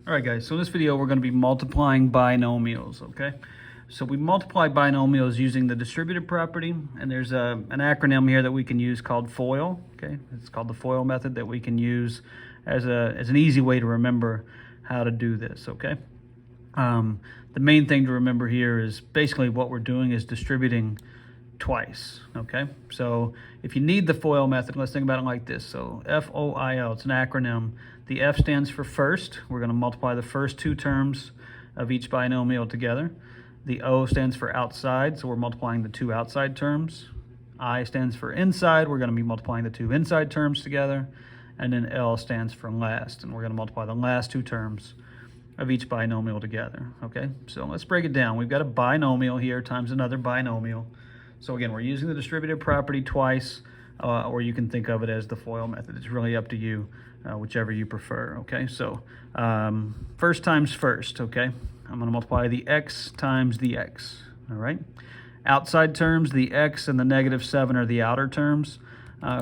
All right, guys, so in this video, we're going to be multiplying binomials, okay? So we multiply binomials using the distributive property, and there's an acronym here that we can use called FOIL, okay? It's called the FOIL method that we can use as an easy way to remember how to do this, okay? The main thing to remember here is basically what we're doing is distributing twice, okay? So if you need the FOIL method, let's think about it like this. So FOIL, it's an acronym. The F stands for first. We're going to multiply the first two terms of each binomial together. The O stands for outside, so we're multiplying the two outside terms. I stands for inside. We're going to be multiplying the two inside terms together. And then L stands for last, and we're going to multiply the last two terms of each binomial together, okay? So let's break it down. We've got a binomial here times another binomial. So again, we're using the distributive property twice, or you can think of it as the FOIL method. It's really up to you, whichever you prefer, okay? So first times first, okay? I'm going to multiply the x times the x, all right? Outside terms, the x and the -7 are the outer terms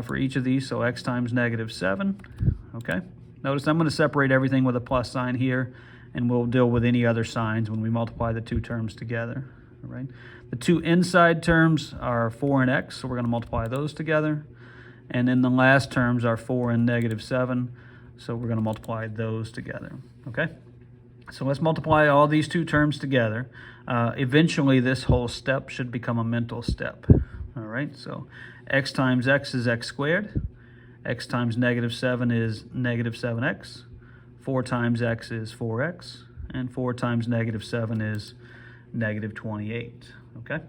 for each of these, so x times -7, okay? Notice I'm going to separate everything with a plus sign here, and we'll deal with any other signs when we multiply the two terms together, all right? The two inside terms are 4 and x, so we're going to multiply those together. And then the last terms are 4 and -7, so we're going to multiply those together, okay? So let's multiply all these two terms together. Eventually, this whole step should become a mental step, all right? So x times x is x squared. X times -7 is -7x. 4 times x is 4x. And 4 times -7 is -28, okay?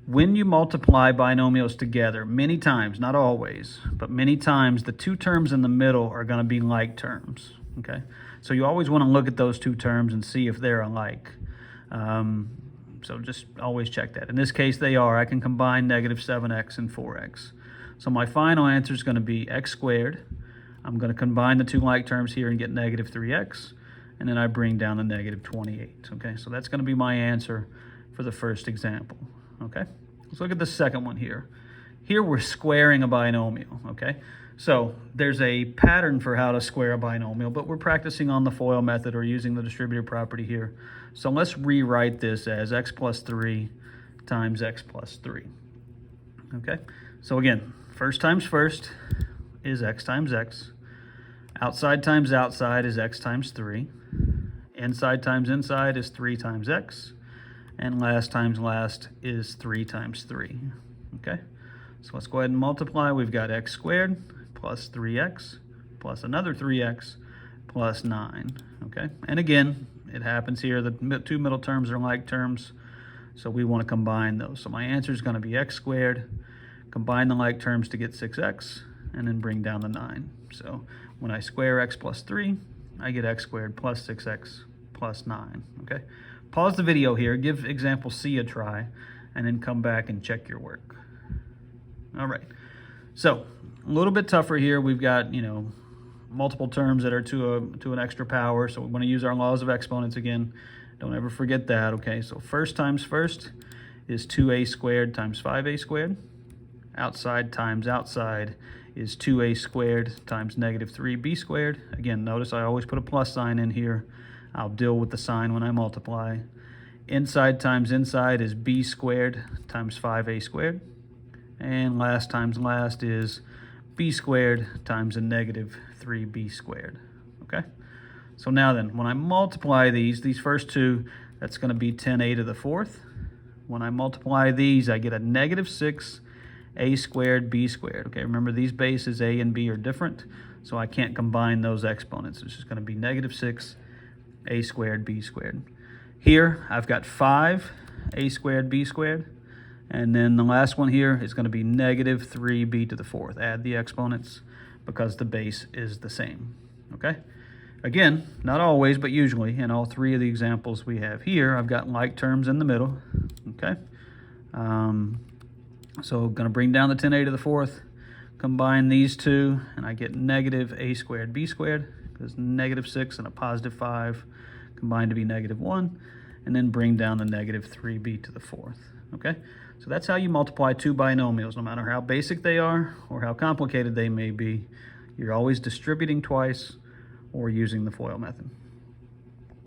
When you multiply binomials together, many times, not always, but many times, the two terms in the middle are going to be like terms, okay? So you always want to look at those two terms and see if they're alike. So just always check that. In this case, they are. I can combine -7x and 4x. So my final answer is going to be x squared. I'm going to combine the two like terms here and get -3x. And then I bring down the -28, okay? So that's going to be my answer for the first example, okay? Let's look at the second one here. Here we're squaring a binomial, okay? So there's a pattern for how to square a binomial, but we're practicing on the FOIL method or using the distributive property here. So let's rewrite this as x plus 3 times x plus 3, okay? So again, first times first is x times x. Outside times outside is x times 3. Inside times inside is 3 times x. And last times last is 3 times 3, okay? So let's go ahead and multiply. We've got x squared plus 3x plus another 3x plus 9, okay? And again, it happens here. The two middle terms are like terms, so we want to combine those. So my answer is going to be x squared. Combine the like terms to get 6x, and then bring down the 9. So when I square x plus 3, I get x squared plus 6x plus 9, okay? Pause the video here, give example C a try, and then come back and check your work. All right, so a little bit tougher here. We've got, multiple terms that are to an extra power, so we want to use our laws of exponents again. Don't ever forget that, okay? So first times first is 2a squared times 5a squared. Outside times outside is 2a squared times -3b squared. Again, notice I always put a plus sign in here. I'll deal with the sign when I multiply. Inside times inside is b squared times 5a squared. And last times last is b squared times a -3b squared, okay? So now then, when I multiply these first two, that's going to be 10a to the 4th. When I multiply these, I get a -6 a squared b squared, okay? Remember, these bases a and b are different, so I can't combine those exponents. It's just going to be -6 a squared b squared. Here, I've got 5 a squared b squared, and then the last one here is going to be -3b to the 4th. Add the exponents because the base is the same, okay? Again, not always, but usually, in all three of the examples we have here, I've got like terms in the middle, okay? So I'm going to bring down the 10a to the 4th, combine these two, and I get -a squared b squared, because -6 and a +5 combine to be -1, and then bring down the -3b to the 4th, okay? So that's how you multiply two binomials, no matter how basic they are or how complicated they may be. You're always distributing twice or using the FOIL method.